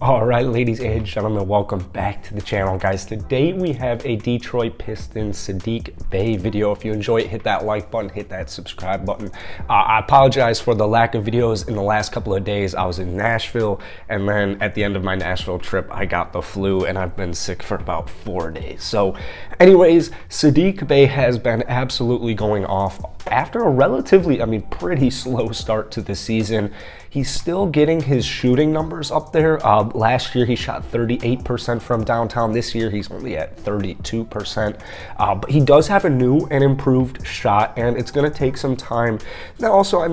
All right, ladies and gentlemen, welcome back to the channel, guys. Today we have a Detroit Pistons Saddiq Bey video. If you enjoy it, hit that like button, hit that subscribe button. I apologize for the lack of videos in the last couple of days. I was in Nashville, and then at the end of my Nashville trip, I got the flu, and I've been sick for about 4 days. So anyways, Saddiq Bey has been absolutely going off after a relatively, pretty slow start to the season. He's still getting his shooting numbers up there. Last year, he shot 38% from downtown. This year, he's only at 32%. But he does have a new and improved shot, and it's going to take some time. Now, also,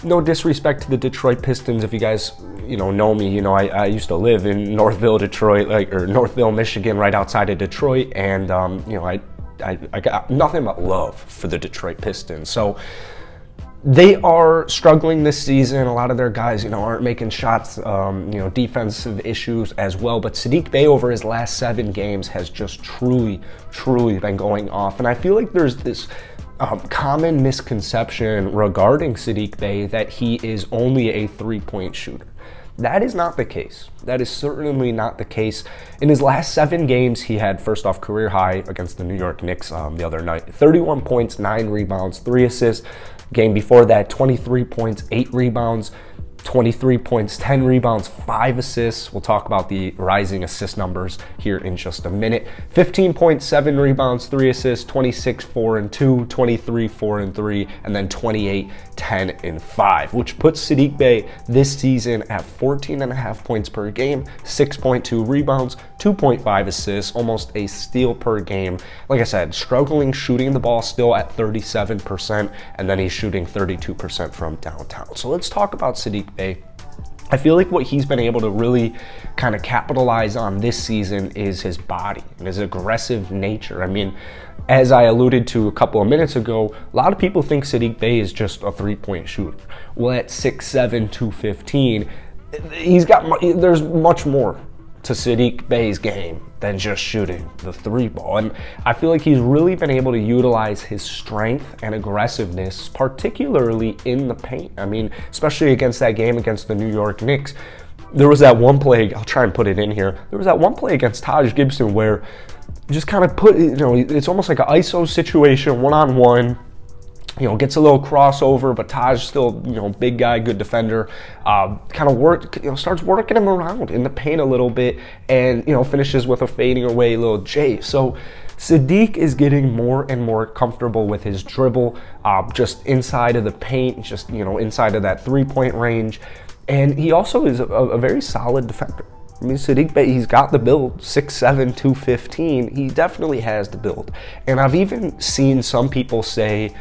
no disrespect to the Detroit Pistons. If you guys, know me, I used to live in Northville, Detroit, or Northville, Michigan, right outside of Detroit, and I got nothing but love for the Detroit Pistons. So they are struggling this season. A lot of their guys, aren't making shots, defensive issues as well. But Saddiq Bey over his last 7 games has just truly been going off. And I feel like there's this common misconception regarding Saddiq Bey that he is only a 3-point shooter. That is not the case. That is certainly not the case. In his last 7 games, he had, first off, career high against the New York Knicks the other night. 31 points, 9 rebounds, 3 assists. Game before that, 23 points, 8 rebounds, 23 points, 10 rebounds, 5 assists. We'll talk about the rising assist numbers here in just a minute. 15 points, 7 rebounds, 3 assists, 26, 4 and 2, 23, 4 and 3, and then 28, 10 and 5, which puts Saddiq Bey this season at 14.5 points per game, 6.2 rebounds, 2.5 assists, almost a steal per game. Like I said, struggling shooting the ball still at 37%, and then he's shooting 32% from downtown. So let's talk about Saddiq Bey. I feel like what he's been able to really kind of capitalize on this season is his body and his aggressive nature. As I alluded to a couple of minutes ago, a lot of people think Saddiq Bey is just a 3-point shooter. Well, at 6'7", 215, there's much more to Saddiq Bey's game than just shooting the 3-ball. And I feel like he's really been able to utilize his strength and aggressiveness, particularly in the paint. Especially against that game against the New York Knicks. There was that one play, I'll try and put it in here. There was that one play against Taj Gibson where you just kind of it's almost like an ISO situation, one-on-one. Gets a little crossover, but Taj still, big guy, good defender. Starts working him around in the paint a little bit, and finishes with a fading away little J. So Saddiq is getting more and more comfortable with his dribble, just inside of the paint, just inside of that 3-point range, and he also is a very solid defender. Saddiq Bey, he's got the build, 6'7", 215. He definitely has the build. And I've even seen some people say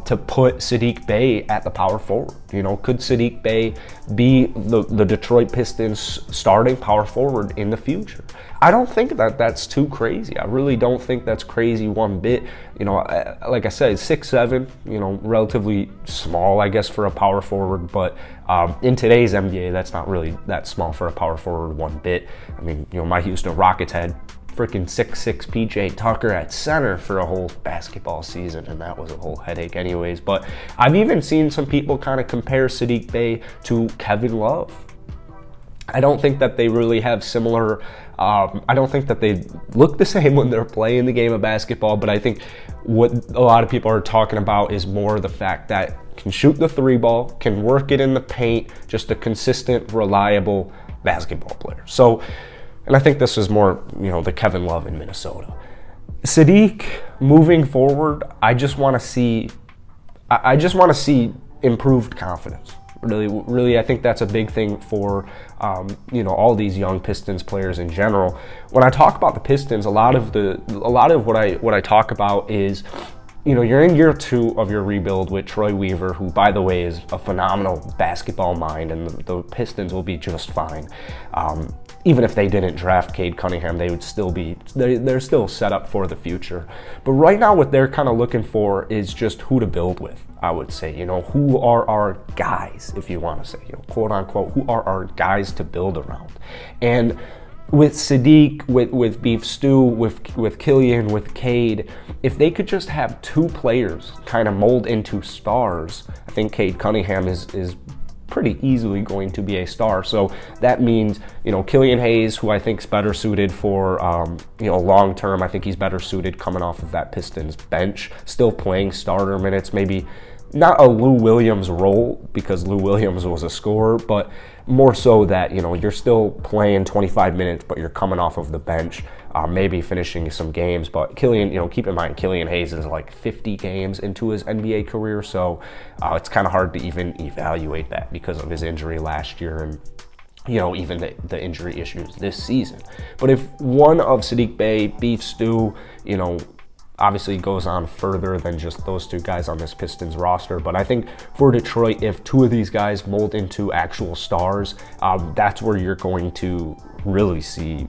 to put Saddiq Bey at the power forward. Could Saddiq Bey be the Detroit Pistons starting power forward in the future? I don't think that that's too crazy. I really don't think that's crazy one bit. Like I said, 6'7", relatively small, I guess, for a power forward. But in today's NBA, that's not really that small for a power forward one bit. My Houston Rockets had freaking 6'6" PJ Tucker at center for a whole basketball season, and that was a whole headache anyways. But I've even seen some people kind of compare Saddiq Bey to Kevin Love. I don't think that they really have similar, I don't think that they look the same when they're playing the game of basketball, but I think what a lot of people are talking about is more the fact that can shoot the 3-ball, can work it in the paint, just a consistent, reliable basketball player. So, and I think this is more, the Kevin Love in Minnesota. Saddiq, moving forward, I just want to see improved confidence. Really, I think that's a big thing for, all these young Pistons players in general. When I talk about the Pistons, a lot of what I talk about is, you're in year 2 of your rebuild with Troy Weaver, who, by the way, is a phenomenal basketball mind, and the Pistons will be just fine. Even if they didn't draft Cade Cunningham, they would still be, they're still set up for the future. But right now, what they're kind of looking for is just who to build with, I would say. Who are our guys, if you want to say, quote unquote, who are our guys to build around? And with Saddiq, with Beef Stew, with Killian, with Cade, if they could just have 2 players kind of mold into stars, I think Cade Cunningham is pretty easily going to be a star. So that means, you know, Killian Hayes, who I think is better suited for, you know, long term. I think he's better suited coming off of that Pistons bench, still playing starter minutes, maybe not a Lou Williams role, because Lou Williams was a scorer, but more so that, you know, you're still playing 25 minutes, but you're coming off of the bench, maybe finishing some games. But Killian, you know, keep in mind, Killian Hayes is like 50 games into his NBA career, so it's kind of hard to even evaluate that because of his injury last year and, you know, even the injury issues this season. But if one of Saddiq Bey, Beef Stew, you know, obviously goes on further than just those two guys on this Pistons roster. But I think for Detroit, if two of these guys mold into actual stars, that's where you're going to really see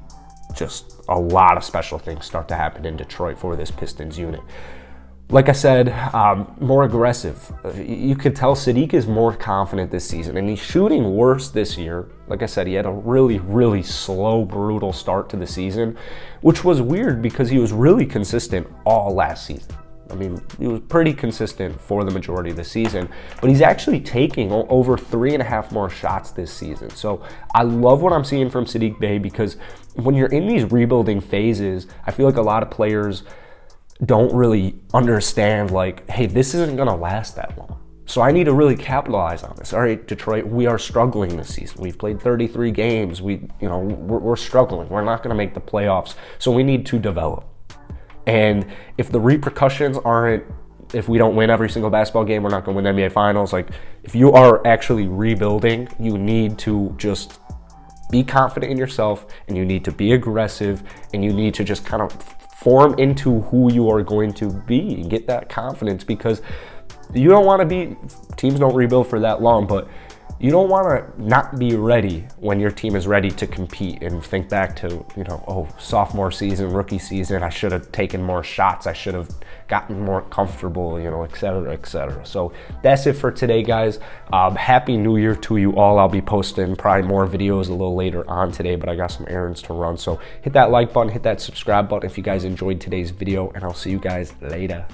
just a lot of special things start to happen in Detroit for this Pistons unit. Like I said, more aggressive. You could tell Saddiq is more confident this season, and he's shooting worse this year. Like I said, he had a really, really slow, brutal start to the season, which was weird because he was really consistent all last season. I mean, he was pretty consistent for the majority of the season, but he's actually taking over 3.5 more shots this season. So I love what I'm seeing from Saddiq Bey, because when you're in these rebuilding phases, I feel like a lot of players don't really understand, like, hey, this isn't gonna last that long, so I need to really capitalize on this. All right, Detroit, we are struggling this season. We've played 33 games. We're struggling. We're not gonna make the playoffs, so we need to develop. And if the repercussions aren't, if we don't win every single basketball game, we're not gonna win the NBA Finals. Like, if you are actually rebuilding, you need to just be confident in yourself, and you need to be aggressive, and you need to just kind of form into who you are going to be and get that confidence, because you don't want to be, teams don't rebuild for that long, but you don't want to not be ready when your team is ready to compete and think back to, you know, oh, sophomore season, rookie season, I should have taken more shots, I should have gotten more comfortable, you know, et cetera, et cetera. So that's it for today, guys. Happy New Year to you all. I'll be posting probably more videos a little later on today, but I got some errands to run. So hit that like button, hit that subscribe button if you guys enjoyed today's video, and I'll see you guys later.